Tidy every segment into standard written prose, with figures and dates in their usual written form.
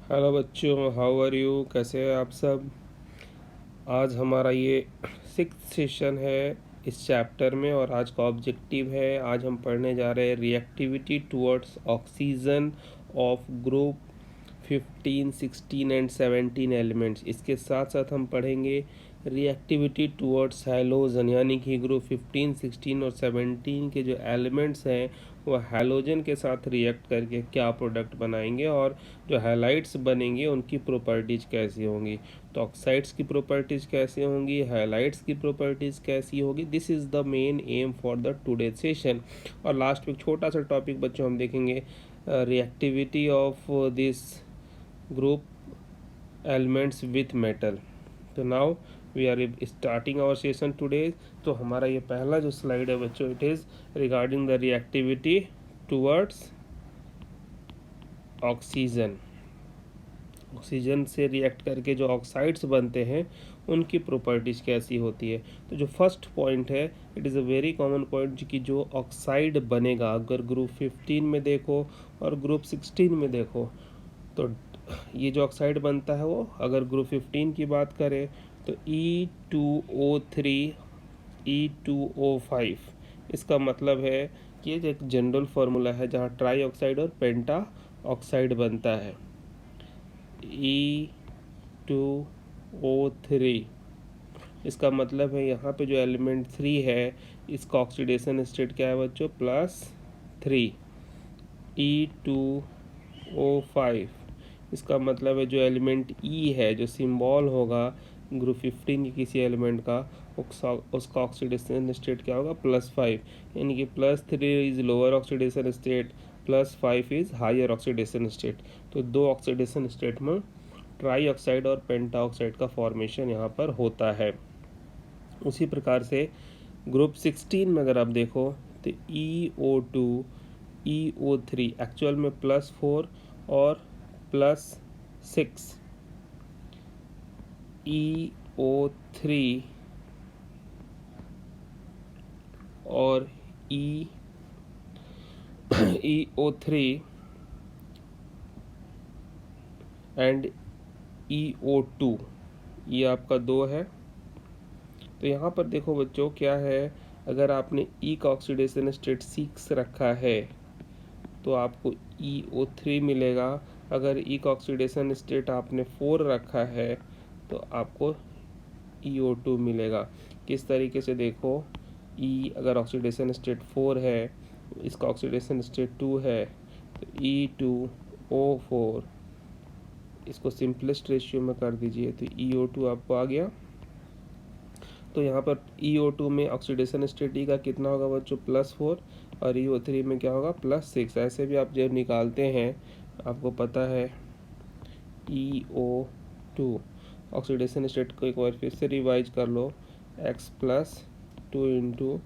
Hello बच्चों, how are you? कैसे हैं आप सब? आज हमारा ये 6th सेशन है इस चैप्टर में और आज का ऑब्जेक्टिव है, आज हम पढ़ने जा रहे हैं reactivity towards oxygen of group 15, 16 and 17 elements. इसके साथ साथ हम पढ़ेंगे रिएक्टिविटी टुवर्ड्स हैलोजन, यानी कि ग्रुप 15, 16 और 17 के जो एलिमेंट्स हैं वो हैलोजन के साथ रिएक्ट करके क्या प्रोडक्ट बनाएंगे और जो हैलाइड्स बनेंगे उनकी प्रॉपर्टीज कैसी होंगी। तो ऑक्साइड्स की प्रॉपर्टीज कैसी होंगी, हैलाइड्स की प्रॉपर्टीज कैसी होगी, this is the main aim for the today session. और लास्ट में एक छोटा सा टॉपिक बच्चों हम देखेंगे reactivity of this group elements with metal। तो now we are starting our session today. तो हमारा ये पहला जो स्लाइड है बच्चों, it is regarding the reactivity towards oxygen. Oxygen से रिएक्ट करके जो ऑक्साइड्स बनते हैं उनकी प्रॉपर्टीज कैसी होती है। तो जो फर्स्ट पॉइंट है, it is a very common point कि जो ऑक्साइड बनेगा, अगर ग्रुप 15 में देखो और ग्रुप 16 में देखो, तो ये जो ऑक्साइड बनता है वो अगर ग्रुप 15 की बात करें तो E2O3 E2O5। इसका मतलब है कि ये एक जनरल फार्मूला है जहाँ ट्राई ऑक्साइड और पेंटा ऑक्साइड बनता है। E2O3, इसका मतलब है यहाँ पे जो एलिमेंट 3 है इसका ऑक्सीडेशन स्टेट क्या है बच्चों, +3। E2O5, इसका मतलब है जो एलिमेंट E है, जो सिंबल होगा ग्रुप 15 के किसी एलिमेंट का, उसका ऑक्सीडेशन स्टेट क्या होगा, +5। यानी कि +3 is lower oxidation state, +5 is higher oxidation state. तो दो ऑक्सीडेशन स्टेट में ट्राई ऑक्साइड और पेंटा ऑक्साइड का फॉर्मेशन यहाँ पर होता है। उसी प्रकार से ग्रुप 16 में अगर आप देखो तो EO2 EO3 एक्चुअल में +4 और +6। EO3 और EO3 एंड EO2, ये आपका 2 है। तो यहाँ पर देखो बच्चों क्या है, अगर आपने E का ऑक्सीडेशन स्टेट 6 रखा है तो आपको EO3 मिलेगा। अगर E का ऑक्सीडेशन स्टेट आपने 4 रखा है तो आपको EO2 मिलेगा। किस तरीके से देखो, E अगर ऑक्सीडेशन स्टेट 4 है, इसका ऑक्सीडेशन स्टेट 2 है, तो E2O4, इसको सिंपलेस्ट रेशियो में कर दीजिए तो EO2 आपको आ गया। तो यहाँ पर EO2 में ऑक्सीडेशन स्टेट E का कितना होगा बच्चों, +4, और EO3 में क्या होगा, +6। ऐसे भी आप जब निकालते हैं आपको पता है EO2 ऑक्सीडेशन स्टेट को एक बार फिर से रिवाइज कर लो, x+2 into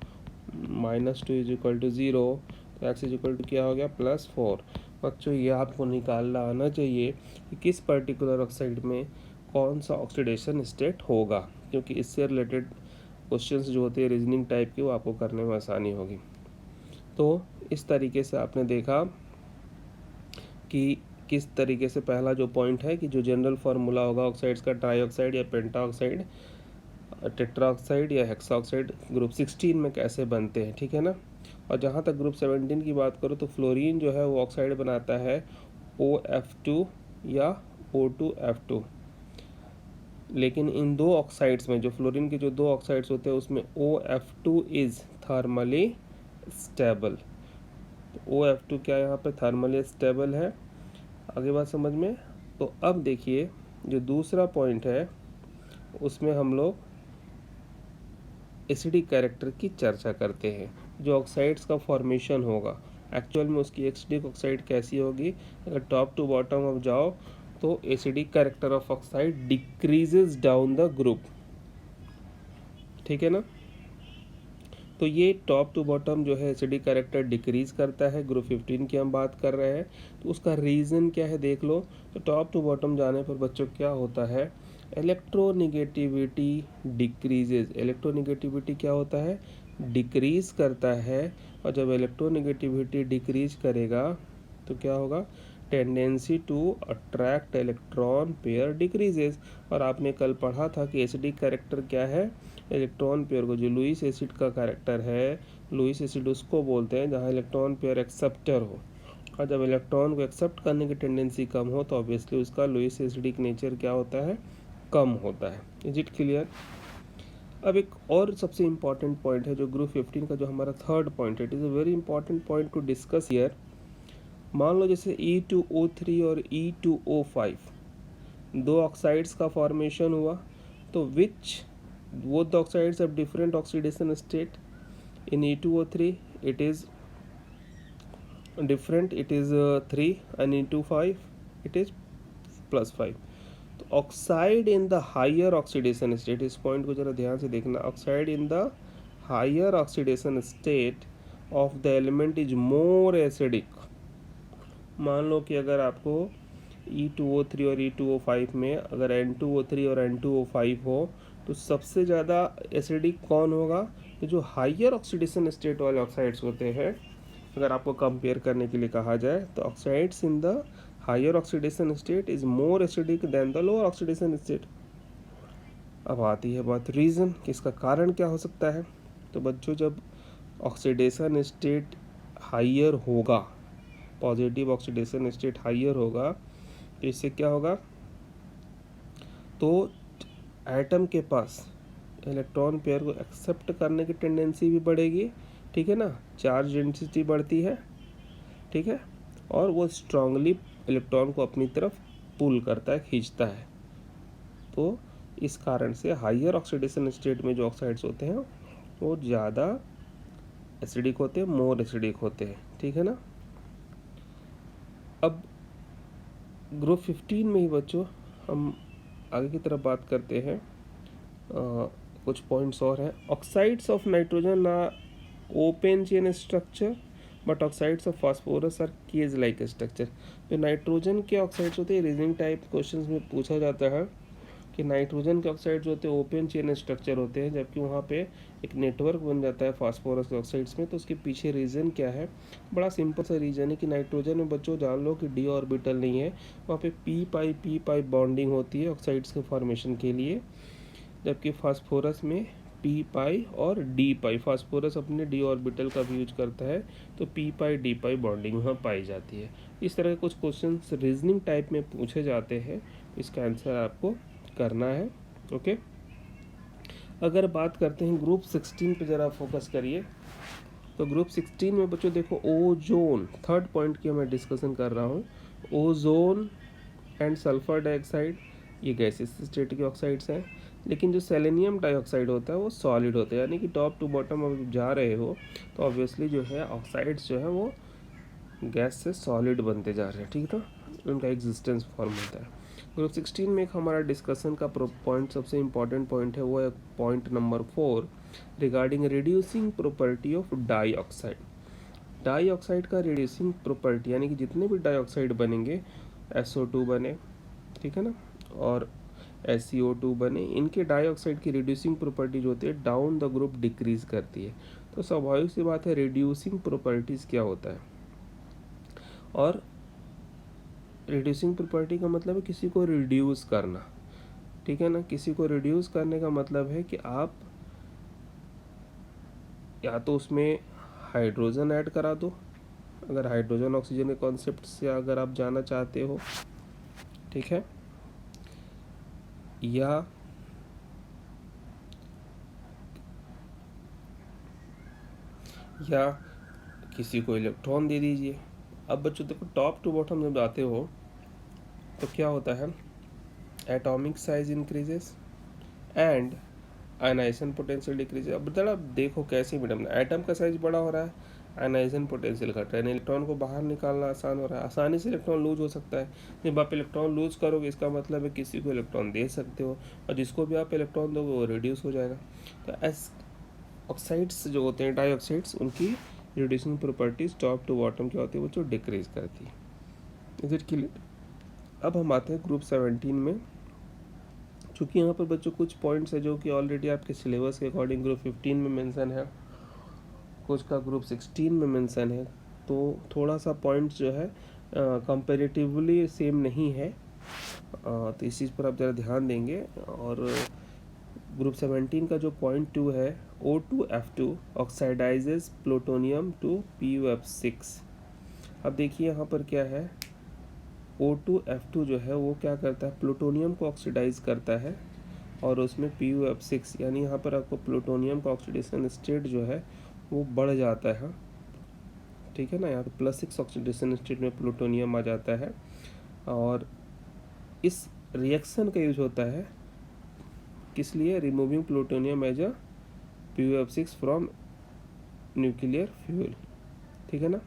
-2 is equal to 0, तो x इज इक्वल टू क्या हो गया, +4। बच्चों ये आपको निकालना आना चाहिए कि किस पर्टिकुलर ऑक्साइड में कौन सा ऑक्सीडेशन स्टेट होगा, क्योंकि इससे रिलेटेड क्वेश्चंस जो होते हैं रीजनिंग टाइप के वो आपको करने में आसानी होगी। तो इस तरीके से आपने देखा कि किस तरीके से पहला जो पॉइंट है कि जो जनरल फार्मूला होगा ऑक्साइड्स का, ट्राई ऑक्साइड या पेंटा ऑक्साइड, टेट्रा ऑक्साइड या हेक्सा ऑक्साइड ग्रुप 16 में कैसे बनते हैं, ठीक है ना। और जहाँ तक ग्रुप 17 की बात करो तो फ्लोरीन जो है वो ऑक्साइड बनाता है OF2 या O2F2। लेकिन इन दो ऑक्साइड्स में, जो फ्लोरीन के जो दो ऑक्साइड्स होते हैं उसमें OF2 इज़ थर्मली स्टेबल। तो OF2 क्या यहाँ पे थर्मली स्टेबल है। आगे बात समझ में। तो अब देखिए जो दूसरा पॉइंट है उसमें हम लोग एसिडिक कैरेक्टर की चर्चा करते हैं। जो ऑक्साइड्स का फॉर्मेशन होगा एक्चुअल में उसकी एसिडिक ऑक्साइड कैसी होगी, अगर टॉप टू बॉटम अब जाओ तो acidic character of oxide decreases down the group, ठीक है ना। तो ये टॉप टू बॉटम जो है एसिडिक कैरेक्टर डिक्रीज करता है, ग्रुप 15 की हम बात कर रहे हैं। तो उसका रीज़न क्या है देख लो। तो टॉप टू बॉटम जाने पर बच्चों क्या होता है, इलेक्ट्रोनिगेटिविटी डिक्रीजेज। इलेक्ट्रोनिगेटिविटी क्या होता है, डिक्रीज करता है। और जब इलेक्ट्रोनिगेटिविटी डिक्रीज करेगा तो क्या होगा, tendency to attract electron pair decreases. और आपने कल पढ़ा था कि एसिडिक कैरेक्टर क्या है, इलेक्ट्रॉन पेयर को, जो लुईस एसिड का कैरेक्टर है, लुईस एसिड उसको बोलते हैं जहाँ इलेक्ट्रॉन पेयर एक्सेप्टर हो, और जब इलेक्ट्रॉन को एक्सेप्ट करने की टेंडेंसी कम हो तो ऑब्वियसली उसका लुईस एसिडिक नेचर क्या होता है, कम होता है। Is it clear? अब एक और सबसे इम्पॉर्टेंट पॉइंट है जो ग्रुप 15 का जो हमारा थर्ड पॉइंट है, it is a very important point two discuss here. मान लो जैसे E2O3 और E2O5 दो ऑक्साइड्स का फॉर्मेशन हुआ, तो which both the oxides have different oxidation state. In E2O3 it is different, it is 3, and E2O5 it is +5। तो oxide in the higher oxidation state, इस point को जरा ध्यान से देखना, oxide in the higher oxidation state of the element is more acidic. मान लो कि अगर आपको E2O3 और E2O5 में अगर N2O3 और N2O5 हो तो सबसे ज़्यादा एसिडिक कौन होगा, तो जो हायर ऑक्सीडेशन स्टेट वाले ऑक्साइड्स होते हैं। अगर आपको कंपेयर करने के लिए कहा जाए तो oxides in the higher oxidation state is more acidic than the lower oxidation state. अब आती है बात रीज़न कि इसका कारण क्या हो सकता है। तो बच्चों, जब ऑक्सीडेशन स्टेट हायर होगा, पॉजिटिव ऑक्सीडेशन स्टेट हायर होगा, तो इससे क्या होगा, तो एटम के पास इलेक्ट्रॉन पेयर को एक्सेप्ट करने की टेंडेंसी भी बढ़ेगी, ठीक है ना, चार्ज डेंसिटी बढ़ती है, ठीक है, और वो स्ट्रांगली इलेक्ट्रॉन को अपनी तरफ पुल करता है, खींचता है। तो इस कारण से हायर ऑक्सीडेशन स्टेट में जो ऑक्साइड्स होते हैं वो ज़्यादा एसिडिक होते हैं, मोर एसिडिक होते हैं, ठीक है ना। अब ग्रुप 15 में ही बच्चों हम आगे की तरफ बात करते हैं। कुछ पॉइंट्स और हैं। Oxides of nitrogen are open chain structure but oxides of phosphorus are cage like structure. जो नाइट्रोजन के ऑक्साइड्स होते हैं, रीजनिंग टाइप क्वेश्चंस में पूछा जाता है कि नाइट्रोजन के ऑक्साइड्स होते हैं ओपन चेन स्ट्रक्चर होते हैं, जबकि वहाँ पे एक नेटवर्क बन जाता है फास्फोरस के ऑक्साइड्स में। तो उसके पीछे रीज़न क्या है, बड़ा सिंपल सा रीज़न है कि नाइट्रोजन में बच्चों जान लो कि डी ऑर्बिटल नहीं है, वहाँ पे पी पाई बॉन्डिंग होती है ऑक्साइड्स के फॉर्मेशन के लिए, जबकि फास्फोरस में पी पाई और डी पाई, फास्फोरस अपने डी ऑर्बिटल का भी यूज करता है, तो पी पाई डी पाई बॉन्डिंग वहाँ पाई जाती है। इस तरह के कुछ क्वेश्चंस रीजनिंग टाइप में पूछे जाते हैं, इसका आंसर आपको करना है। ओके, अगर बात करते हैं ग्रुप 16 पे ज़रा फोकस करिए। तो ग्रुप 16 में बच्चों देखो, ओजोन, थर्ड पॉइंट की मैं डिस्कशन कर रहा हूँ। ओजोन एंड सल्फर डाइऑक्साइड ये गैसेस स्टेट के ऑक्साइड्स हैं, लेकिन जो सेलेनियम डाइऑक्साइड होता है वो सॉलिड होता है, यानी कि टॉप टू बॉटम अब जा रहे हो तो ऑब्वियसली जो है ऑक्साइड्स जो है वो गैस से सॉलिड बनते जा रहे हैं, ठीक है ना, उनका एग्जिस्टेंस फॉर्म होता है। ग्रुप 16 में एक हमारा डिस्कशन का पॉइंट, सबसे इम्पॉर्टेंट पॉइंट है, वो है point number 4 regarding reducing property of dioxide. Dioxide का रिड्यूसिंग प्रॉपर्टी, यानी कि जितने भी डाइऑक्साइड बनेंगे, SO2 बने, ठीक है ना, और SiO2 बने, इनके डाइऑक्साइड की रिड्यूसिंग प्रॉपर्टी जो होती है डाउन द ग्रुप डिक्रीज करती है। तो स्वाभाविक सी बात है, रिड्यूसिंग प्रॉपर्टीज़ क्या होता है, और रिड्यूसिंग प्रॉपर्टी का मतलब है किसी को रिड्यूस करना, ठीक है ना। किसी को रिड्यूस करने का मतलब है कि आप या तो उसमें हाइड्रोजन ऐड करा दो, अगर हाइड्रोजन ऑक्सीजन के कॉन्सेप्ट से अगर आप जाना चाहते हो, ठीक है, या किसी को इलेक्ट्रॉन दे दीजिए। अब बच्चों देखो, टॉप टू बॉटम जब आते हो तो क्या होता है, atomic size increases and ionisation potential decreases. अब बता देखो कैसे मैडम, एटम का साइज बड़ा हो रहा है, आयनाइजेशन पोटेंशियल घट रहा है, इलेक्ट्रॉन को बाहर निकालना आसान हो रहा है, आसानी से इलेक्ट्रॉन लूज हो सकता है। जब आप इलेक्ट्रॉन लूज करोगे इसका मतलब है किसी को इलेक्ट्रॉन दे सकते हो, और जिसको भी आप इलेक्ट्रॉन दोगे वो रिड्यूस हो जाएगा। तो ऑक्साइड्स जो होते हैं, डाइऑक्साइड्स, उनकी reducing properties top to bottom क्या होती है, वो जो डिक्रीज करती है। Is it clear? अब हम आते हैं ग्रुप 17 में। चूँकि यहाँ पर बच्चों कुछ पॉइंट्स है जो कि ऑलरेडी आपके सिलेबस के अकॉर्डिंग ग्रुप 15 में मेंशन है, कुछ का ग्रुप 16 में मेंशन है, तो थोड़ा सा पॉइंट्स जो है कंपेरेटिवली सेम नहीं है, तो इस चीज़ पर आप ज़रा ध्यान देंगे। और ग्रुप 17 का जो पॉइंट 2 है, O2F2 ऑक्साइडाइजेज प्लूटोनियम टू PuF6। अब देखिए यहाँ पर क्या है, O2F2 जो है वो क्या करता है, प्लूटोनियम को ऑक्सीडाइज करता है और उसमें PuF6, यानी यहाँ पर आपको प्लूटोनियम का ऑक्सीडेशन स्टेट जो है वो बढ़ जाता है, ठीक है ना। यहाँ पे +6 ऑक्सीडेशन स्टेट में प्लूटोनियम आ जाता है, और इस रिएक्शन का यूज होता है किस लिए, removing plutonium as a PuF6 from nuclear fuel, ठीक है ना।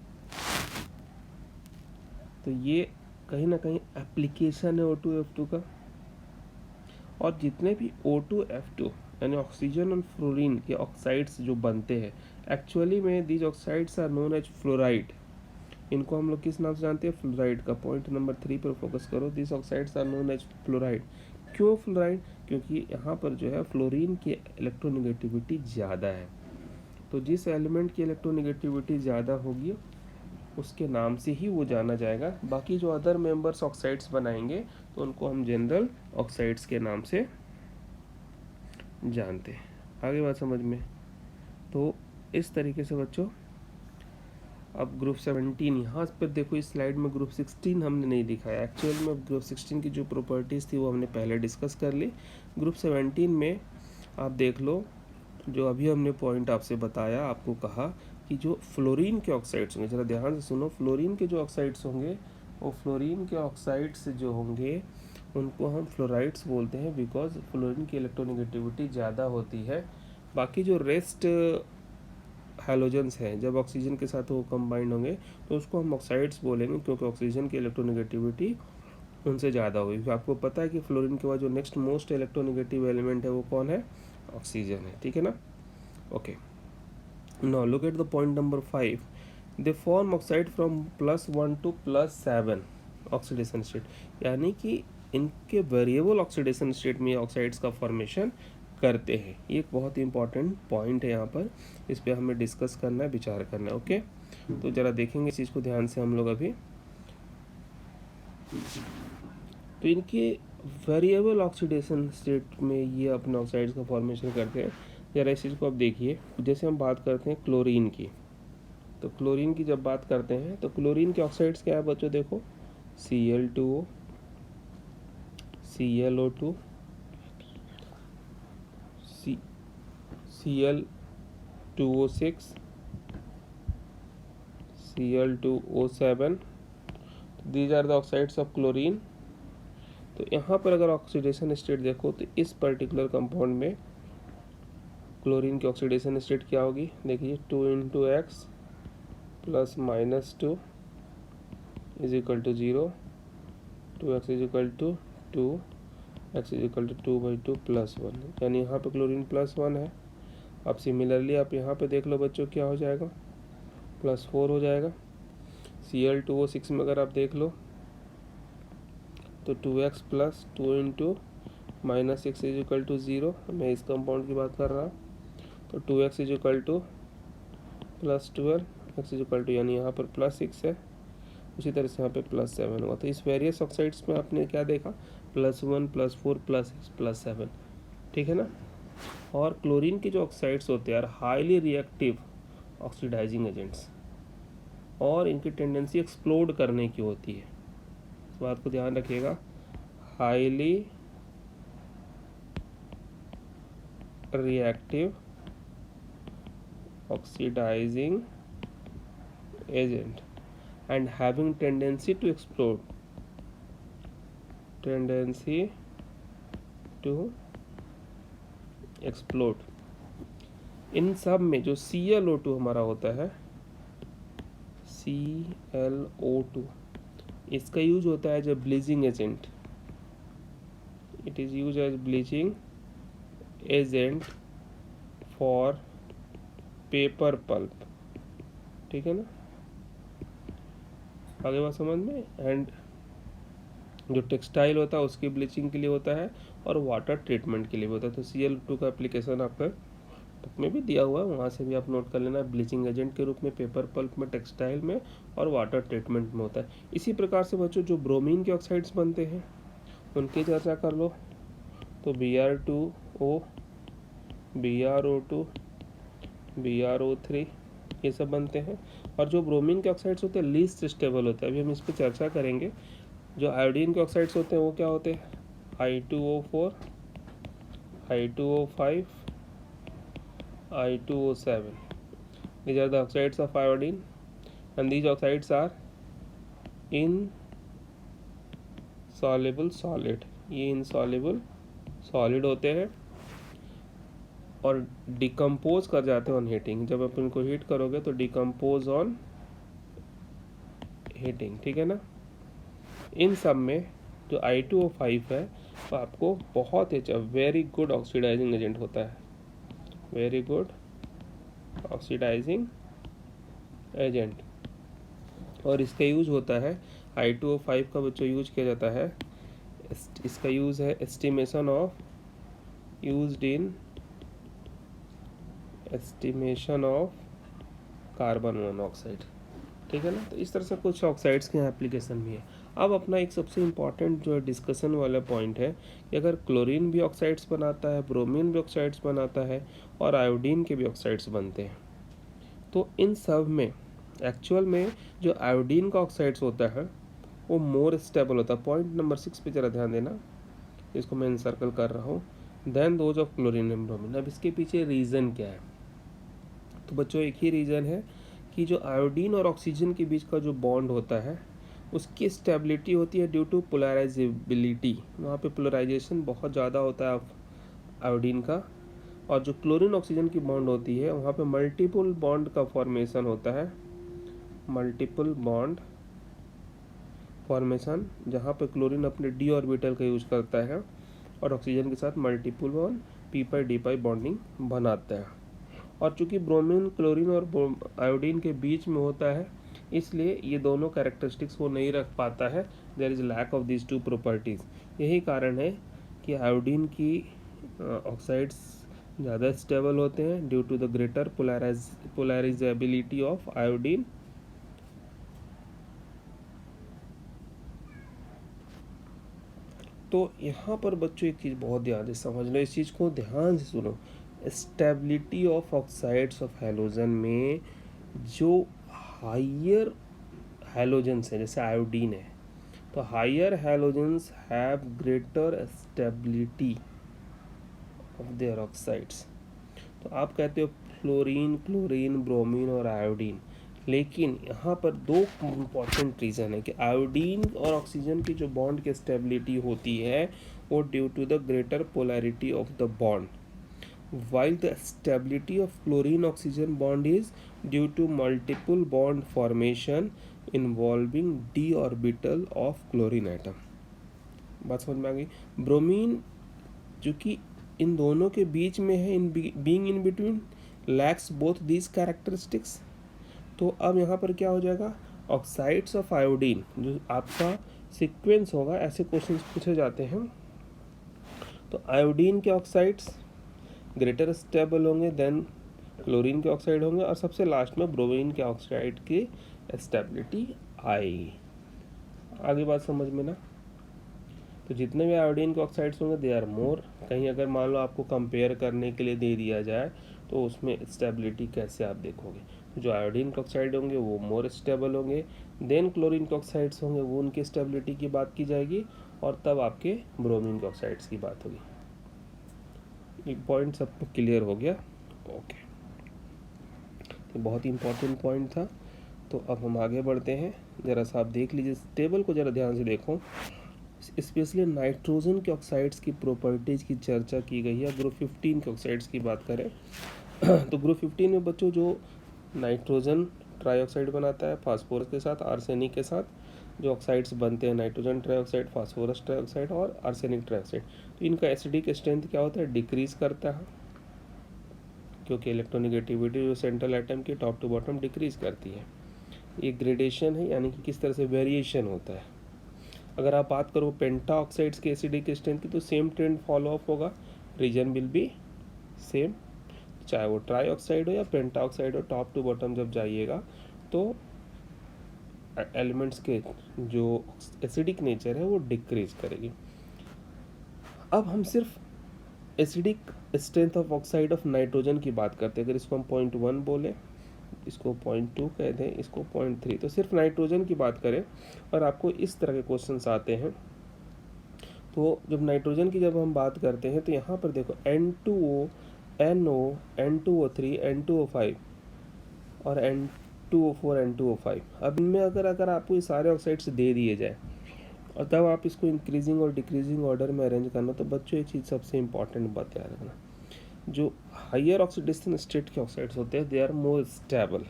तो ये कहीं ना कहीं एप्लीकेशन है O2F2 का। और जितने भी O2F2 यानी ऑक्सीजन और फ्लोरीन के ऑक्साइड्स जो बनते हैं, एक्चुअली में these oxides are known as fluoride. इनको हम लोग किस नाम से जानते हैं, फ्लोराइड का। पॉइंट नंबर 3 पर फोकस करो, this oxides are known as fluoride. क्यों फ्लोराइड, क्योंकि यहाँ पर जो है फ्लोरीन की इलेक्ट्रोनेगेटिविटी ज़्यादा है, तो जिस एलिमेंट की इलेक्ट्रोनेगेटिविटी ज़्यादा होगी उसके नाम से ही वो जाना जाएगा। बाकी जो अदर मेंबर्स ऑक्साइड्स बनाएंगे तो उनको हम जनरल ऑक्साइड्स के नाम से जानते हैं। आगे बात समझ में। तो इस तरीके से बच्चों, अब ग्रुप 17 यहाँ पर देखो, इस स्लाइड में ग्रुप 16 हमने नहीं दिखाया। एक्चुअल में ग्रुप 16 की जो प्रॉपर्टीज़ थी वो हमने पहले डिस्कस कर ली। ग्रुप 17 में आप देख लो, जो अभी हमने पॉइंट आपसे बताया, आपको कहा कि जो फ्लोरीन के ऑक्साइड्स होंगे, ज़रा ध्यान से सुनो, फ्लोरीन के जो ऑक्साइड्स होंगे वो फ्लोरीन के ऑक्साइड्स जो होंगे उनको हम फ्लोराइड्स बोलते हैं, बिकॉज फ्लोरीन की इलेक्ट्रोनेगेटिविटी ज़्यादा होती है। बाकी जो रेस्ट हैलोजेंस हैं, जब ऑक्सीजन के साथ वो कंबाइंड होंगे तो उसको हम ऑक्साइड्स बोलेंगे, क्योंकि ऑक्सीजन की इलेक्ट्रोनेगेटिविटी उनसे ज़्यादा होगी। आपको पता है कि फ्लोरीन के बाद जो नेक्स्ट मोस्ट इलेक्ट्रोनेगेटिव एलिमेंट है वो कौन है, ऑक्सीजन है, ठीक है ना। Okay, now look at the point number 5, they form oxide from +1 to +7 oxidation state, यानी कि इनके वेरिएबल ऑक्सीडेशन स्टेट में ऑक्साइड्स का फॉर्मेशन करते हैं। ये एक बहुत ही इंपॉर्टेंट पॉइंट है यहाँ पर, इस पर हमें डिस्कस करना है, विचार करना है। ओके, तो ज़रा देखेंगे इस चीज़ को ध्यान से हम लोग अभी। तो इनके वेरिएबल ऑक्सीडेशन स्टेट में ये अपने ऑक्साइड्स का फॉर्मेशन करते हैं। ज़रा इस चीज़ को आप देखिए, जैसे हम बात करते हैं क्लोरीन की, तो क्लोरीन की जब बात करते हैं तो क्लोरीन के ऑक्साइड्स क्या है बच्चों, देखो Cl2O, ClO2, Cl2O6, Cl2O7, these are the oxides of chlorine. तो यहाँ पर अगर ऑक्सीडेशन स्टेट देखो तो इस पर्टिकुलर कंपाउंड में क्लोरीन की ऑक्सीडेशन स्टेट क्या होगी, देखिए 2 × X + -2 = 0, 2x = 2, x = 2/2 +1, यानी यहाँ पे क्लोरीन +1 है। अब सिमिलरली आप यहाँ पे देख लो बच्चों, क्या हो जाएगा, +4 हो जाएगा। Cl2O6 में अगर आप देख लो तो 2x + 2 × -6 = 0, मैं इस कंपाउंड की बात कर रहा हूँ। तो 2x = +12, x = यानी यहाँ पर +6 है, उसी तरह से यहाँ पे +7 होगा। तो इस वेरियस ऑक्साइड्स में आपने क्या देखा, +1 +4 +6 +7, ठीक है ना। और क्लोरीन के जो ऑक्साइड्स होते हैं हाईली रिएक्टिव ऑक्सीडाइजिंग एजेंट्स, और इनकी टेंडेंसी एक्सप्लोड करने की होती है, इस बात को ध्यान रखिएगा। Highly reactive oxidising agent and having tendency to explode, इन सब में जो ClO2 हमारा होता है, ClO2, इसका यूज होता है as a bleaching agent. It is use as bleaching agent for paper pulp, ठीक है ना। आगे बात समझ में। एंड जो टेक्सटाइल होता है उसकी ब्लीचिंग के लिए होता है, और वाटर ट्रीटमेंट के लिए भी होता है। तो Cl2 का एप्लीकेशन आपका पुस्तक में भी दिया हुआ है, वहाँ से भी आप नोट कर लेना। ब्लीचिंग एजेंट के रूप में पेपर पल्प में, टेक्सटाइल में और वाटर ट्रीटमेंट में होता है। इसी प्रकार से बच्चों जो ब्रोमीन के ऑक्साइड्स बनते हैं उनकी चर्चा कर लो। तो Br2O, BrO2, BrO3 ये सब बनते हैं। और जो ब्रोमीन के ऑक्साइड्स होते हैं लीस्ट स्टेबल होते हैं, अभी हम इस पर चर्चा करेंगे। जो आयोडीन के ऑक्साइड्स होते हैं वो क्या होते हैं? I2O4, I2O5, I2O7. These are the oxides of iodine, and these oxides are insoluble solid. ये insoluble solid होते हैं और डिकम्पोज कर जाते हैं ऑन हीटिंग। जब आप इनको हीट करोगे तो डिकम्पोज ऑन हीटिंग, ठीक है ना। इन सब में जो I2O5 है वो आपको बहुत ही अच्छा वेरी गुड ऑक्सीडाइजिंग एजेंट होता है, वेरी गुड ऑक्सीडाइजिंग एजेंट। और इसका यूज होता है I2O5 का बच्चों यूज किया जाता है, इसका यूज है एस्टिमेशन ऑफ कार्बन मोनोऑक्साइड, ठीक है ना। तो इस तरह से कुछ ऑक्साइड्स के एप्लीकेशन भी है। अब अपना एक सबसे इम्पॉर्टेंट जो है डिस्कशन वाला पॉइंट है कि अगर क्लोरीन भी ऑक्साइड्स बनाता है, ब्रोमीन भी ऑक्साइड्स बनाता है और आयोडीन के भी ऑक्साइड्स बनते हैं, तो इन सब में एक्चुअल में जो आयोडीन का ऑक्साइड्स होता है वो मोर स्टेबल होता है। पॉइंट नंबर 6 पे जरा ध्यान देना, इसको मैं सर्कल कर रहा हूँ, then those of chlorine and bromine. अब इसके पीछे रीज़न क्या है? तो बच्चों एक ही रीज़न है कि जो आयोडीन और ऑक्सीजन के बीच का जो बॉन्ड होता है उसकी स्टेबिलिटी होती है ड्यू टू पोलराइजेबिलिटी। वहाँ पे पोलराइजेशन बहुत ज़्यादा होता है आयोडीन का। और जो क्लोरीन ऑक्सीजन की बॉन्ड होती है वहाँ पे मल्टीपल बॉन्ड का फॉर्मेशन होता है, मल्टीपल बॉन्ड फॉर्मेशन, जहाँ पे क्लोरीन अपने डी ऑर्बिटल का यूज करता है और ऑक्सीजन के साथ मल्टीपल बॉन्ड p/d बॉन्डिंग बनाता है। और चूंकि ब्रोमीन क्लोरीन और आयोडीन के बीच में होता है इसलिए ये दोनों कैरेक्टरिस्टिक्स वो नहीं रख पाता है, there is lack of this two properties. यही कारण है कि आयोडीन की ऑक्साइड्स ज़्यादा स्टेबल होते हैं due to the greater polarisability of iodine. तो यहाँ पर बच्चों एक चीज़ बहुत ध्यान से समझ लो, इस चीज़ को ध्यान से सुनो। Stability of oxides of halogen में जो हायर हैलोजन्स हैं जैसे आयोडीन है, तो higher halogens have greater stability of their oxides. तो आप कहते हो फ्लोरीन, क्लोरीन, ब्रोमीन और आयोडीन, लेकिन यहाँ पर दो इम्पॉर्टेंट रीज़न है कि आयोडीन और ऑक्सीजन की जो बॉन्ड की स्टेबिलिटी होती है वो due to the greater polarity of the bond, while the stability of chlorine oxygen bond is due to multiple bond formation involving d orbital of chlorine atom। बात समझ में आ गई। ब्रोमीन जो कि इन दोनों के बीच में है, in being in between, lakhs both these characteristics. तो अब यहाँ पर क्या हो जाएगा, ऑक्साइड्स ऑफ आयोडीन जो आपका सीक्वेंस होगा, ऐसे क्वेश्चंस पूछे जाते हैं। तो आयोडीन के ऑक्साइड्स ग्रेटर स्टेबल होंगे देन क्लोरीन के ऑक्साइड होंगे और सबसे लास्ट में ब्रोमीन के ऑक्साइड की स्टेबिलिटी आएगी। आगे बात समझ में ना। तो जितने भी आयोडीन के ऑक्साइड्स होंगे दे आर मोर। कहीं अगर मान लो आपको कंपेयर करने के लिए दे दिया जाए तो उसमें स्टेबिलिटी कैसे आप देखोगे, तो जो आयोडीन के ऑक्साइड होंगे वो मोर स्टेबल होंगे, देन क्लोरीन के ऑक्साइड्स होंगे वो उनकी स्टेबिलिटी की बात की जाएगी और तब आपके ब्रोमीन के ऑक्साइड्स की बात होगी। एक पॉइंट सबको क्लियर हो गया? ओके, तो बहुत ही इंपॉर्टेंट पॉइंट था। तो अब हम आगे बढ़ते हैं, ज़रा सा आप देख लीजिए टेबल को, ज़रा ध्यान से देखो। स्पेशली नाइट्रोजन के ऑक्साइड्स की प्रॉपर्टीज़ की चर्चा की गई है। ग्रुप 15 के ऑक्साइड्स की बात करें तो ग्रुप 15 में बच्चों जो नाइट्रोजन ट्राईऑक्साइड बनाता है फास्फोरस के साथ, आर्सेनिक के साथ जो ऑक्साइड्स बनते हैं, नाइट्रोजन ट्राईऑक्साइड, फास्फोरस ट्राईऑक्साइड और आर्सेनिक ट्राईऑक्साइड, तो इनका एसिडिक स्ट्रेंथ क्या होता है, डिक्रीज करता है, क्योंकि इलेक्ट्रोनेगेटिविटी जो सेंट्रल एटम की टॉप टू बॉटम डिक्रीज करती है। ये ग्रेडेशन है, यानी कि किस तरह से वेरिएशन होता है। अगर आप बात करो पेंटा ऑक्साइड्स के एसिडिक स्ट्रेंथ की तो सेम ट्रेंड फॉलो अप होगा, रीजन विल बी सेम। चाहे वो ट्राई ऑक्साइड हो या पेंटा ऑक्साइड हो, टॉप टू बॉटम जब जाइएगा तो एलिमेंट्स के जो एसिडिक नेचर है वो डिक्रीज करेगी। अब हम सिर्फ acidic strength of oxide of nitrogen की बात करते हैं। अगर इसको हम 0.1 बोले, इसको 0.2 कह दें, इसको 0.3, तो सिर्फ नाइट्रोजन की बात करें और आपको इस तरह के क्वेश्चंस आते हैं। तो जब नाइट्रोजन की जब हम बात करते हैं तो यहाँ पर देखो N2O, NO, N2O3, N2O5 और N2O4, N2O5। अब इनमें अगर आपको ये सारे ऑक्साइड्स दे दिए जाए और तब आप इसको इंक्रीजिंग और डिक्रीजिंग ऑर्डर में अरेंज करना, तो बच्चों एक चीज़ सबसे इंपॉर्टेंट बात याद रखना, जो हायर ऑक्सीडेशन स्टेट के ऑक्साइड्स होते हैं दे आर मोर स्टेबल।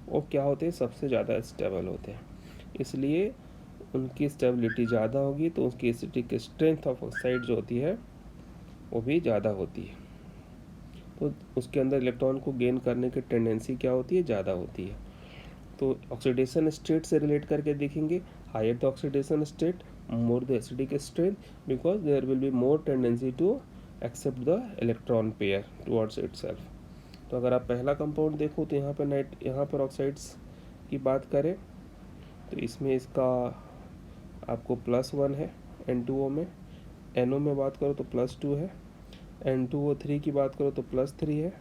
वो क्या होते हैं, सबसे ज़्यादा स्टेबल होते हैं, इसलिए उनकी स्टेबिलिटी ज़्यादा होगी तो उसकी एसिडिक स्ट्रेंथ ऑफ ऑक्साइड जो होती है वो भी ज़्यादा होती है, तो उसके अंदर इलेक्ट्रॉन को गेन करने की टेंडेंसी क्या होती है, ज़्यादा होती है। तो ऑक्सीडेशन स्टेट से रिलेट करके देखेंगे, higher the oxidation state more the acidic strength, because there will be more tendency to accept the electron pair towards itself. तो अगर आप पहला कंपाउंड देखो तो यहाँ पर ऑक्साइड्स की बात करें तो इसमें इसका आपको +1 है N2O में, NO में बात करो तो +2 है, N2O3 की बात करो तो +3 है,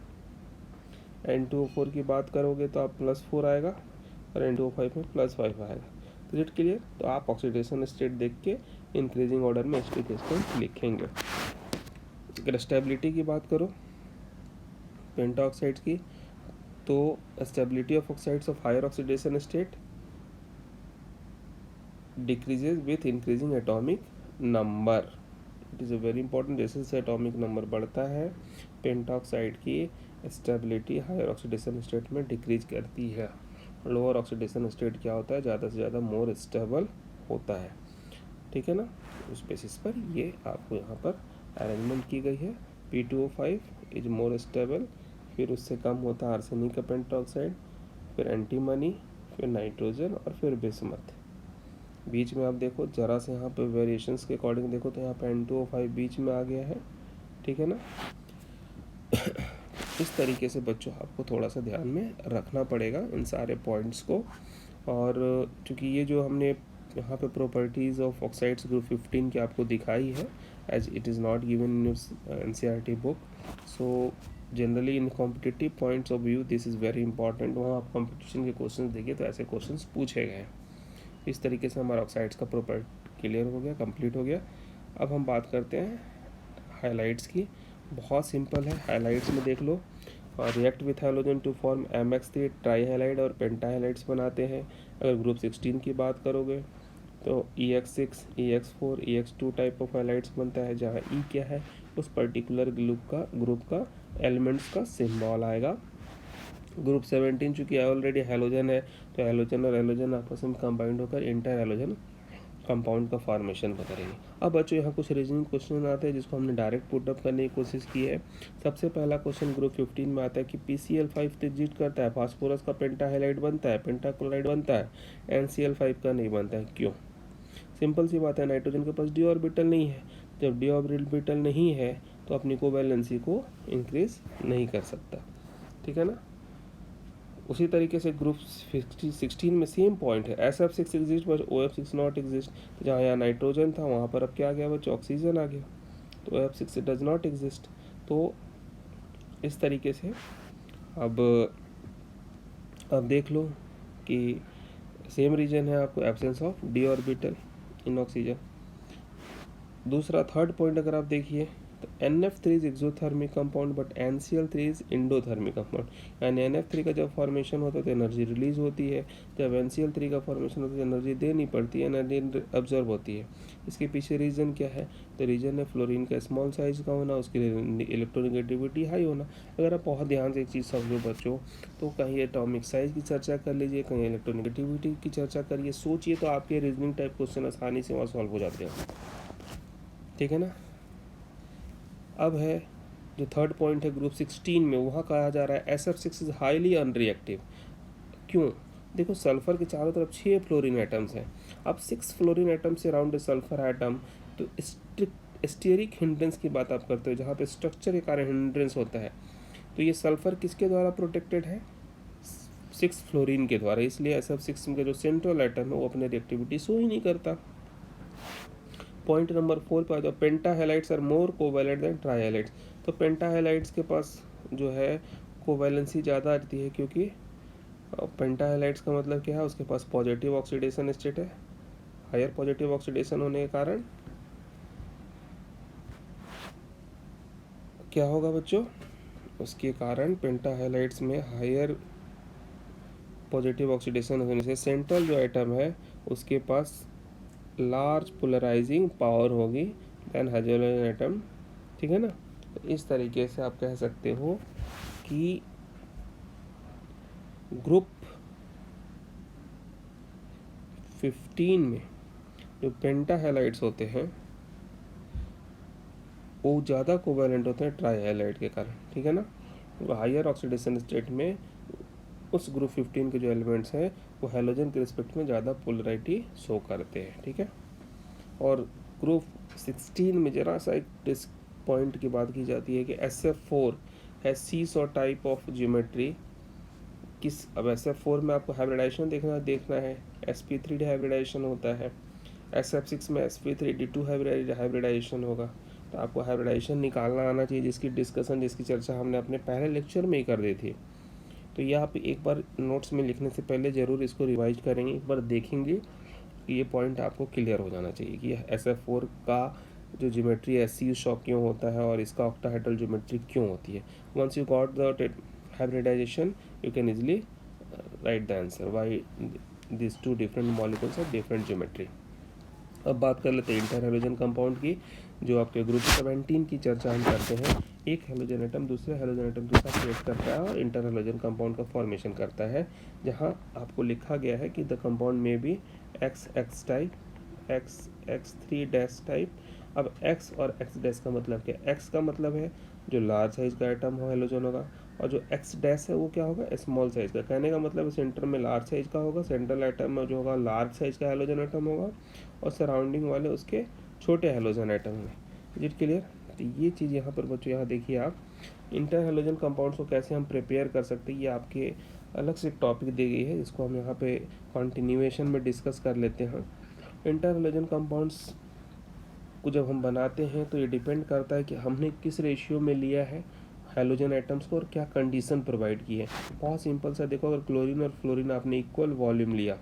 N2O4 की बात करोगे तो आप +4 आएगा और N2O5 में +5 आएगा। तो इट क्लियर। तो आप ऑक्सीडेशन स्टेट देख के इंक्रीजिंग ऑर्डर में एसिडिक स्ट्रेंथ लिखेंगे। अगर स्टेबिलिटी की बात करो पेंटा ऑक्साइड्स की, तो stability of oxides of higher oxidation state decreases with increasing atomic number. It is a very important, जैसे जैसे एटॉमिक नंबर बढ़ता है पेंटा ऑक्साइड की स्टेबिलिटी हायर ऑक्सीडेशन स्टेट में डिक्रीज करती है। लोअर ऑक्सीडेशन स्टेट क्या होता है, ज़्यादा से ज़्यादा मोर स्टेबल होता है। ठीक है ना, उस बेसिस पर ये आपको यहाँ पर अरेंजमेंट की गई है। P2O5 इज मोर स्टेबल, फिर उससे कम होता है आर्सेनिक का पेंटा ऑक्साइड, फिर एंटीमनी, फिर नाइट्रोजन और फिर बिस्मथ। बीच में आप देखो जरा से यहाँ पे वेरिएशंस के अकॉर्डिंग देखो तो यहाँ पे N2O5 बीच में आ गया है। ठीक है ना। इस तरीके से बच्चों आपको थोड़ा सा ध्यान में रखना पड़ेगा इन सारे पॉइंट्स को। और चूँकि ये जो हमने यहाँ पे प्रॉपर्टीज़ ऑफ ऑक्साइड्स ग्रुप 15 की आपको दिखाई है, as it is not given in NCERT book, so generally in competitive points of view this is very important. वहाँ आप कॉम्पिटिशन के क्वेश्चन देखिए तो ऐसे क्वेश्चन पूछे गए हैं। इस तरीके से हमारा ऑक्साइड्स का प्रॉपर क्लियर हो गया, कंप्लीट हो गया। अब हम बात करते हैं हाइलाइट्स की। बहुत सिंपल है, हाइलाइट्स में देख लो, react with halogen to form MX3 trihalide और पेंटा हाइलाइट्स बनाते हैं। अगर ग्रुप 16 की बात करोगे तो EX6, EX4, EX2 type of highlights बनता है, जहाँ E क्या है, उस पर्टिकुलर ग्रुप का एलिमेंट्स का सिंबल आएगा। ग्रुप 17 चूँकि ऑलरेडी हैलोजन है तो हैलोजन और हैलोजन आपस में कंबाइंड होकर इंटर हैलोजन कंपाउंड का फॉर्मेशन करेंगे। अब बच्चों यहाँ कुछ रीजनिंग क्वेश्चन आते हैं जिसको हमने डायरेक्ट पुटअप करने की कोशिश की है। सबसे पहला क्वेश्चन ग्रुप 15 में आता है कि PCl5 एग्जिट करता है, फास्फोरस का पेंटा हाइलाइड बनता है, पेंटाक्लोराइड बनता है, NCl5 का नहीं बनता है, क्यों? सिंपल सी बात है, नाइट्रोजन के पास डी ऑर्बिटल नहीं है। जब डी ऑर्बिटल नहीं है तो अपनी कोवैलेंसी को इंक्रीज नहीं कर सकता। ठीक है ना। उसी तरीके से ग्रुप 16 में सेम पॉइंट है, SF6 exist but OF6 not exist. तो जहाँ यहाँ नाइट्रोजन था वहाँ पर अब क्या आ गया बच्चों, ऑक्सीजन आ गया, तो OF6 डज नॉट एग्जिस्ट। तो इस तरीके से अब देख लो कि सेम रीजन है आपको, absence of D orbital in oxygen. दूसरा थर्ड पॉइंट अगर आप देखिए तो NF3 is exothermic compound but NCl3 is endothermic compound. यानी NF3 का जब फॉर्मेशन होता है तो एनर्जी रिलीज होती है, जब NCl3 का फॉर्मेशन होता है तो एनर्जी देनी पड़ती है, एनर्जी ऑब्जर्व होती है। इसके पीछे रीज़न क्या है, तो रीज़न है फ्लोरीन का स्मॉल साइज का होना, उसकी इलेक्ट्रोनेगेटिविटी हाई होना। अगर आप बहुत ध्यान से एक चीज़ समझो बच्चों, तो कहीं एटॉमिक साइज की चर्चा कर लीजिए, कहीं इलेक्ट्रोनेगेटिविटी की चर्चा करिए, सोचिए, तो आपके रीजनिंग टाइप क्वेश्चन आसानी से वहाँ सॉल्व हो जाते हैं। ठीक है ना। अब है जो थर्ड पॉइंट है ग्रुप 16 में, वहाँ कहा जा रहा है SF6 इज हाईली अनरिएक्टिव। क्यों? देखो सल्फर के चारों तरफ 6 फ्लोरीन एटम्स हैं। अब 6 फ्लोरीन एटम से अराउंड ए सल्फर एटम, तो स्टेरिक हिंड्रेंस की बात आप करते हो, जहाँ पे स्ट्रक्चर के कारण हिंड्रेंस होता है। तो ये सल्फर किसके द्वारा प्रोटेक्टेड है, 6 फ्लोरीन के द्वारा, इसलिए SF6 का जो सेंट्रल एटम है वो अपने रिएक्टिविटी शो ही नहीं करता। पॉइंट नंबर 4 पे आ जाओ, pentahalides are more covalent than trihalides. तो पेंटा हैलाइड्स के पास जो है कोवैलेंसी ज़्यादा आती है, क्योंकि पेंटा हैलाइड्स का मतलब क्या है, उसके पास पॉजिटिव ऑक्सीडेशन स्टेट है, हायर पॉजिटिव ऑक्सीडेशन होने के कारण क्या होगा बच्चों, उसके कारण पेंटा हैलाइड्स में हायर पॉजिटिव ऑक्सीडेशन होने से सेंट्रल जो एटम है उसके पास लार्ज पोलराइजिंग पावर होगी देन हाइड्रोजन एटम, ठीक है ना। तो इस तरीके से आप कह सकते हो कि ग्रुप 15 में जो पेंटा हैलाइड्स होते हैं वो ज़्यादा कोवैलेंट होते हैं ट्राई हैलाइड के कारण, ठीक है ना। वो हायर ऑक्सीडेशन स्टेट में उस ग्रुप 15 के जो एलिमेंट्स हैं वो हैलोजन के रिस्पेक्ट में ज़्यादा पोलराइटी शो करते हैं, ठीक है। और ग्रुप 16 में जरा सा एक पॉइंट की बात की जाती है कि SF4 है सीसॉ टाइप ऑफ ज्योमेट्री। अब SF4 में आपको हाइब्रिडाइजेशन देखना है, sp3 हाइब्रिडाइजेशन होता है, SF6 में sp3d2 हाइब्रिडाइजेशन होगा। तो आपको हाइब्रिडाइजेशन निकालना आना चाहिए, जिसकी डिस्कशन जिसकी चर्चा हमने अपने पहले लेक्चर में ही कर दी थी। तो ये आप एक बार नोट्स में लिखने से पहले ज़रूर इसको रिवाइज करेंगे, एक बार देखेंगे कि ये पॉइंट आपको क्लियर हो जाना चाहिए कि SF4 का जो ज्योमेट्री SCU शॉप क्यों होता है और इसका ऑक्टाहेड्रल ज्योमेट्री क्यों होती है। Once you got the hybridisation you can easily write the answer why this two different molecules are different geometry. अब बात कर लेते हैं इंटर हैलोजन कंपाउंड की, जो आपके ग्रुप 17 की चर्चा हम करते हैं। एक हैलोजन एटम दूसरे हैलोजन एटम के साथ रिएक्ट करता है और इंटर हैलोजन कंपाउंड का फॉर्मेशन करता है, जहां आपको लिखा गया है कि द कंपाउंड में भी XX type, XX3 dash type. अब X और X डैश का मतलब क्या है, X का मतलब है जो लार्ज साइज का एटम हो हैलोजन होगा, और जो X डैश है वो क्या होगा, स्मॉल साइज का। कहने का मतलब सेंटर में लार्ज साइज का होगा, सेंट्रल एटम में जो होगा लार्ज साइज का हैलोजन एटम होगा, और सराउंडिंग वाले उसके छोटे हैलोजन एटम में। Is it clear. तो ये चीज़ यहाँ पर बच्चों यहाँ देखिए आप, इंटर हैलोजन कंपाउंड्स को कैसे हम प्रिपेयर कर सकते हैं, ये आपके अलग से एक टॉपिक दी गई है, जिसको हम यहाँ पे कंटिन्यूएशन में डिस्कस कर लेते हैं। इंटर हैलोजन कंपाउंड्स को जब हम बनाते हैं तो ये डिपेंड करता है कि हमने किस रेशियो में लिया है हैलोजन एटम्स को और क्या कंडीशन प्रोवाइड की है। बहुत सिंपल सा देखो, अगर क्लोरीन और फ्लोरीन आपने इक्वल वॉल्यूम लिया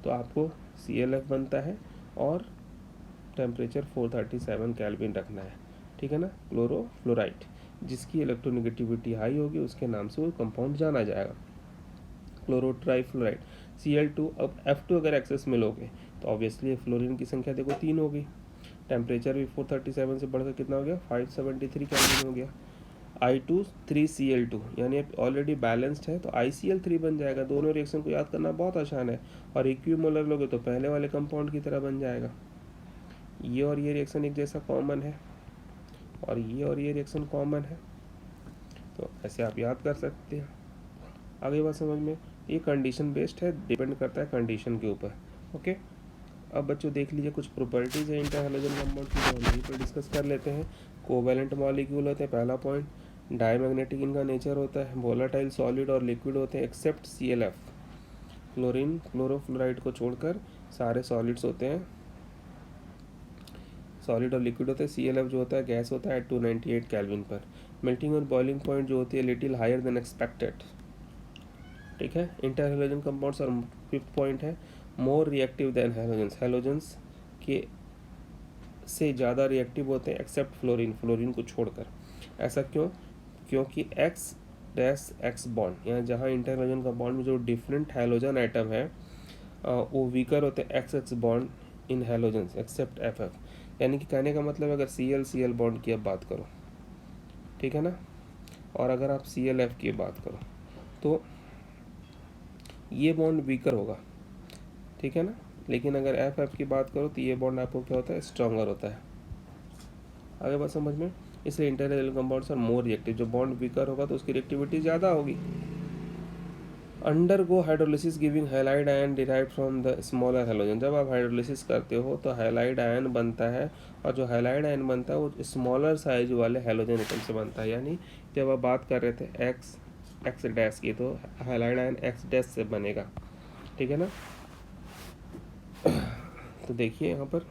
तो आपको ClF बनता है और टेम्परेचर 437 केल्विन रखना है, ठीक है ना। क्लोरोफ्लोराइड, जिसकी इलेक्ट्रोनेगेटिविटी हाई होगी उसके नाम से वो कंपाउंड जाना जाएगा, क्लोरोट्राइफ्लोराइड। Cl2, अब F2 अगर एक्सेस में लोगे तो ऑब्वियसली फ्लोरीन की संख्या देखो 3 होगी, टेम्परेचर भी 437 से बढ़कर कितना हो गया, 573 केल्विन हो गया। I2 3Cl2, यानी अब ऑलरेडी बैलेंस्ड है तो ICl3 बन जाएगा। दोनों रिएक्शन को याद करना बहुत आसान है, और इक्विमोलर लोगे तो पहले वाले कंपाउंड की तरह बन जाएगा। ये और ये रिएक्शन एक जैसा कॉमन है, और ये रिएक्शन कॉमन है, तो ऐसे आप याद कर सकते हैं। आगे बात समझ में, ये कंडीशन बेस्ड है, डिपेंड करता है कंडीशन के ऊपर, ओके। अब बच्चों देख लीजिए कुछ प्रॉपर्टीज है इंटर हैलोजन कंपाउंड की, जो हम यहीं पर डिस्कस कर लेते हैं। कोवैलेंट मॉलिक्यूल होते हैं, पहला पॉइंट। डायमैग्नेटिक इनका नेचर होता है, वोलेटाइल सॉलिड और लिक्विड होते हैं एक्सेप्ट ClF। क्लोरीन क्लोरोफ्लोराइड को छोड़कर सारे सॉलिड्स होते हैं, सॉलिड और लिक्विड होते हैं। ClF जो होता है गैस होता है 298 केल्विन पर। मेल्टिंग और बॉइलिंग पॉइंट जो होती है लिटिल हायर देन एक्सपेक्टेड, ठीक है। इंटर हैलोजन कंपाउंड्स और 5th पॉइंट है more reactive than halogens, halogens के से ज़्यादा रिएक्टिव होते हैं एक्सेप्ट फ्लोरीन, फ्लोरीन को छोड़कर। ऐसा क्यों, क्योंकि X डैश X बॉन्ड, यहाँ जहाँ इंटर हैलोजन कंपाउंड में जो डिफरेंट हैलोजन आइटम है वो वीकर होते हैं XX bond in halogens except FF। यानी कि कहने का मतलब अगर Cl बॉन्ड की अब बात करो, ठीक है ना, और अगर आप ClF की बात करो तो ये बॉन्ड वीकर होगा, ठीक है ना। लेकिन अगर FF की बात करो तो ये बॉन्ड आपको क्या होता है, स्ट्रॉन्गर होता है। आगे बात समझ में, इसलिए inter halogen compounds are more reactive, जो बॉन्ड वीकर होगा तो उसकी रिएक्टिविटी ज़्यादा होगी। Undergo hydrolysis giving halide ion derived from the smaller halogen. जब आप हाइड्रोलिसिस करते हो तो हैलाइड आयन बनता है, और जो हैलाइड आयन बनता है वो स्मॉलर साइज वाले हैलोजन एटम से बनता है। यानी जब आप बात कर रहे थे एक्स डैश की, तो हैलाइड आयन एक्स डैश से बनेगा, ठीक है ना। तो देखिए यहाँ पर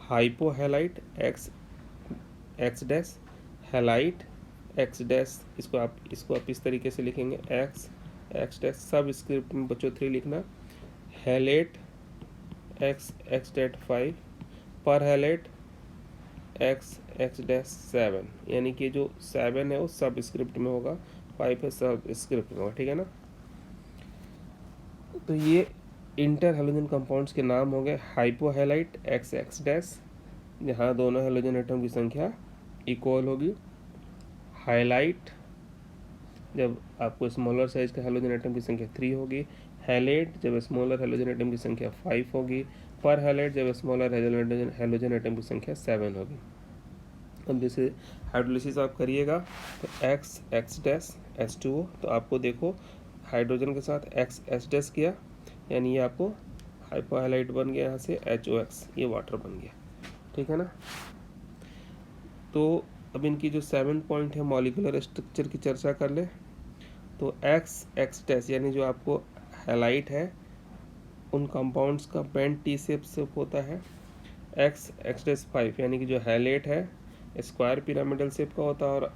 hypo highlight x dash, highlight x dash, इसको आप इस तरीके से लिखेंगे एक्स डैश। सब स्क्रिप्ट में बच्चों 3 लिखना। हैलेट एक्स डैट 5, पर हैलेट एक्स डैश 7, यानी कि जो 7 है वो सब स्क्रिप्ट में होगा, 5 है सब स्क्रिप्ट में होगा, ठीक है ना। तो ये इंटर हैलोजन कंपाउंड्स के नाम हो गए। हाइपोहैलाइट एक्स डैश, जहाँ दोनों हैलोजन एटम की संख्या इक्वल होगी। हाइलाइट, जब आपको स्मॉलर साइज का हैलोजन एटम की संख्या 3 होगी। हैलेट, जब स्मॉलर हैलोजन एटम की संख्या 5 होगी। पर हैलेट, जब स्मॉलर हैलोजन एटम की संख्या 7 होगी। अब जैसे हाइड्रोलिसिस आप करिएगा तो एक्स डैश H2O, तो आपको देखो हाइड्रोजन के साथ H डैश किया, यानी ये आपको हाइपोहैलाइट बन गया, यहाँ से HOX, ये वाटर बन गया, ठीक है ना। तो अब इनकी जो 7 पॉइंट है मॉलिक्यूलर स्ट्रक्चर की चर्चा कर ले। तो एक्स डैश यानी जो आपको हैलाइट है उन कंपाउंड्स का बेंड टी शेप से होता है। एक्स डैश 5 यानी कि जो हैलेट है स्क्वायर पिरामिडल शेप का होता है, और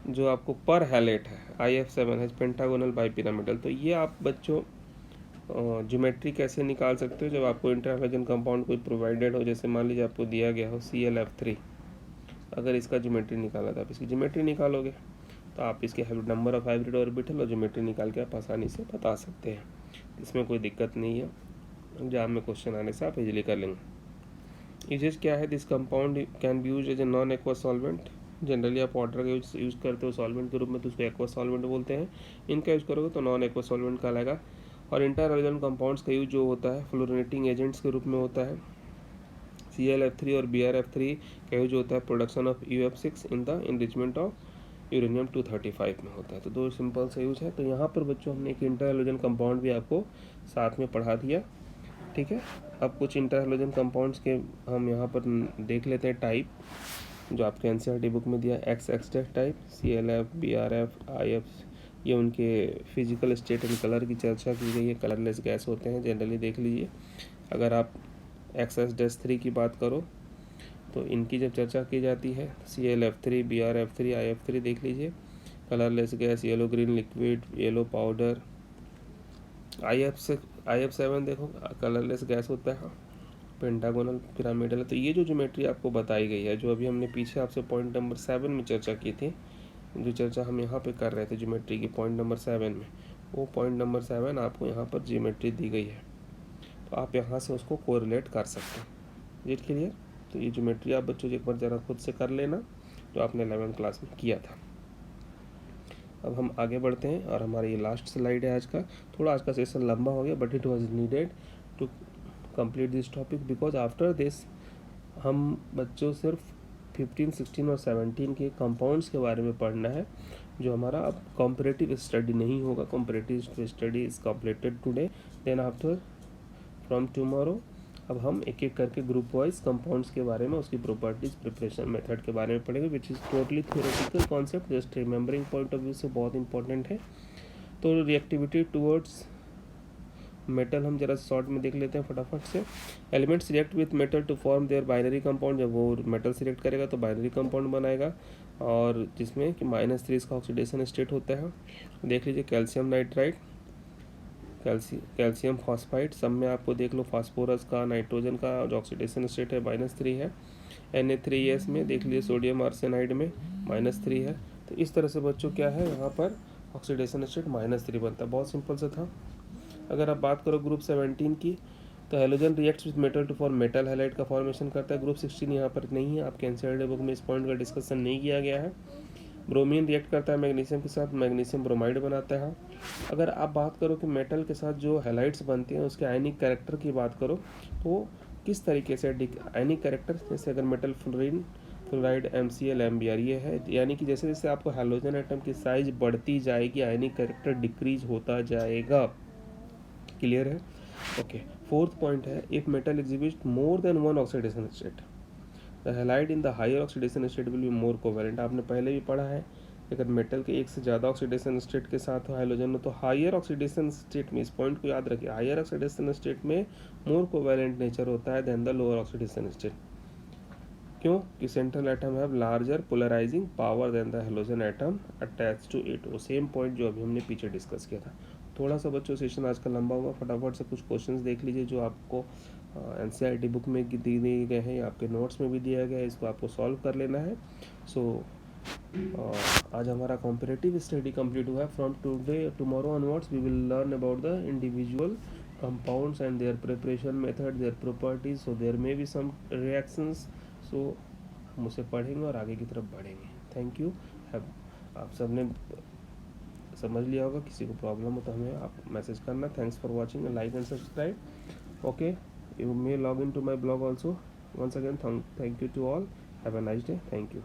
जो आपको पर हैलेट है IF7 है पेंटागोनल बाई पिरामिडल। तो ये आप बच्चों ज्योमेट्री कैसे निकाल सकते हो, जब आपको इंटर हैलोजन कंपाउंड कोई प्रोवाइडेड हो, जैसे मान लीजिए आपको दिया गया हो ClF3, अगर इसका ज्योमेट्री निकाला था, आप इसकी ज्योमेट्री निकालोगे तो आप इसके नंबर ऑफ हाइब्रिड ऑर्बिटल और ज्योमेट्री निकाल के आप आसानी से बता सकते हैं, इसमें कोई दिक्कत नहीं है। एग्जाम में क्वेश्चन आने से आप इजीली कर लेंगे। यूजेज क्या है, this compound can be use as a non aqua solvent. जनरली आप वाटर का यूज करते हो सॉल्वेंट के रूप में, तो उसको एक्वा सॉल्वेंट बोलते हैं। इनका यूज करोगे तो नॉन एक्वा सॉल्वेंट कहलाएगा। और इंटर हैलोजन कंपाउंड्स का यूज जो होता है फ्लोरिनेटिंग एजेंट्स के रूप में होता है। ClF3 और BrF3 का यूज होता है production of UF6 in the enrichment of uranium 235 में होता है। तो 2 सिंपल से यूज है। तो यहाँ पर बच्चों हमने एक इंटर हैलोजन कंपाउंड भी आपको साथ में पढ़ा दिया, ठीक है। अब कुछ इंटर हैलोजन कंपाउंड्स के हम यहाँ पर देख लेते हैं टाइप, जो आपके NCERT बुक में दिया। X type, ClF, BrF, IF, ये उनके फिजिकल स्टेट एंड कलर की चर्चा की गई है। कलरलेस गैस होते हैं जनरली, देख लीजिए। अगर आप XS-3 की बात करो तो इनकी जब चर्चा की जाती है ClF3, BrF3, IF3 देख लीजिए। Colourless gas, yellow green liquid, yellow powder. IF7 देखो कलरलेस गैस होता है, पेंटागोनल पिरामिडल है। तो ये जो ज्योमेट्री आपको बताई गई है, जो अभी हमने पीछे आपसे पॉइंट नंबर 7 में चर्चा की थी, जो चर्चा हम यहाँ पे कर रहे थे ज्योमेट्री की पॉइंट नंबर 7 में, वो पॉइंट नंबर 7 आपको यहाँ पर ज्योमेट्री दी गई है, तो आप यहाँ से उसको कोरिलेट कर सकते हैं। It clear. तो ये ज्योमेट्री आप बच्चों एक बार ज़रा खुद से कर लेना, जो आपने 11th क्लास में किया था। अब हम आगे बढ़ते हैं, और हमारा ये लास्ट स्लाइड है आज का। थोड़ा आज का सेशन लंबा हो गया, but it was needed to complete this topic, because after this हम बच्चों सिर्फ 15, 16 और 17 के कंपाउंड्स के बारे में पढ़ना है, जो हमारा अब कॉम्परेटिव स्टडी नहीं होगा। Comparative study is completed today, then after from tomorrow अब हम एक एक करके ग्रुप वाइज कंपाउंड्स के बारे में, उसकी प्रॉपर्टीज, प्रिपरेशन मेथड के बारे में पढ़ेंगे, which is totally theoretical concept, just remembering point of view से बहुत इंपॉर्टेंट है। तो रिएक्टिविटी टुवर्ड्स मेटल हम जरा शॉर्ट में देख लेते हैं फटाफट से। Elements react with metal to form their binary compound. जब वो मेटल सिलेक्ट करेगा तो बाइनरी कंपाउंड बनाएगा, और जिसमें कि -3 इसका ऑक्सीडेशन स्टेट होता है। देख लीजिए कैल्शियम नाइट्राइड, कैल्शियम फॉस्फाइड, सब में आपको देख लो फास्फोरस का, नाइट्रोजन का जो ऑक्सीडेशन स्टेट है -3 है। Na3S में देख लीजिए सोडियम आर्सेनाइड में -3 है। तो इस तरह से बच्चों क्या है यहाँ पर ऑक्सीडेशन स्टेट -3 बनता है। बहुत सिंपल सा था। अगर आप बात करो ग्रुप 17 की, तो halogen reacts with metal to form metal halide का फॉर्मेशन करता है। ग्रुप 16 यहाँ पर नहीं है, आपके NCERT बुक में इस पॉइंट का डिस्कशन नहीं किया गया है। ब्रोमीन रिएक्ट करता है मैग्नीशियम के साथ, मैग्नीशियम ब्रोमाइड बनाता है। अगर आप बात करो कि मेटल के साथ जो हैलाइड्स बनते हैं उसके आयनिक कैरेक्टर की बात करो, तो किस तरीके से आयनिक कैरेक्टर, जैसे अगर metal fluorine fluoride MCl MBr ये है, यानी कि जैसे जैसे आपको हैलोजन एटम की साइज बढ़ती जाएगी आयनिक कैरेक्टर डिक्रीज होता जाएगा। क्लियर है? ओके। फोर्थ पॉइंट है, if metal exhibit more than one oxidation state the halide in the higher oxidation state will be more covalent. आपने पहले भी पढ़ा है, अगर मेटल के एक से ज़्यादा ऑक्सीडेशन स्टेट के साथ हो हाइड्रोजन हो तो हायर ऑक्सीडेशन स्टेट में, इस पॉइंट को याद रखिए, हायर ऑक्सीडेशन स्टेट में मोर कोवेलेंट नेचर होता है then the lower oxidation state. क्यों? कि central atom have larger polarising power than the halogen atom attach to it. वो सेम पॉइंट जो अभी हमने पीछे डिस्कस किया था। थोड़ा सा बच्चों सेशन आज का लंबा हुआ, फटाफट से कुछ क्वेश्चंस देख लीजिए जो आपको NCERT बुक में दिए गए हैं, आपके नोट्स में भी दिया गया है, इसको आपको सॉल्व कर लेना है। सो आज हमारा कॉम्परेटिव स्टडी कंप्लीट हुआ है। From today tomorrow onwards we will learn about the individual compounds and their preparation method, their properties, so there may be some reactions, so हम उसे पढ़ेंगे और आगे की तरफ बढ़ेंगे। Thank you. आप सब ने समझ लिया होगा, किसी को प्रॉब्लम हो तो हमें आप मैसेज करना। Thanks for watching, like and subscribe. Okay, you may log in to my blog also. Once again thank you to all, have a nice day, thank you.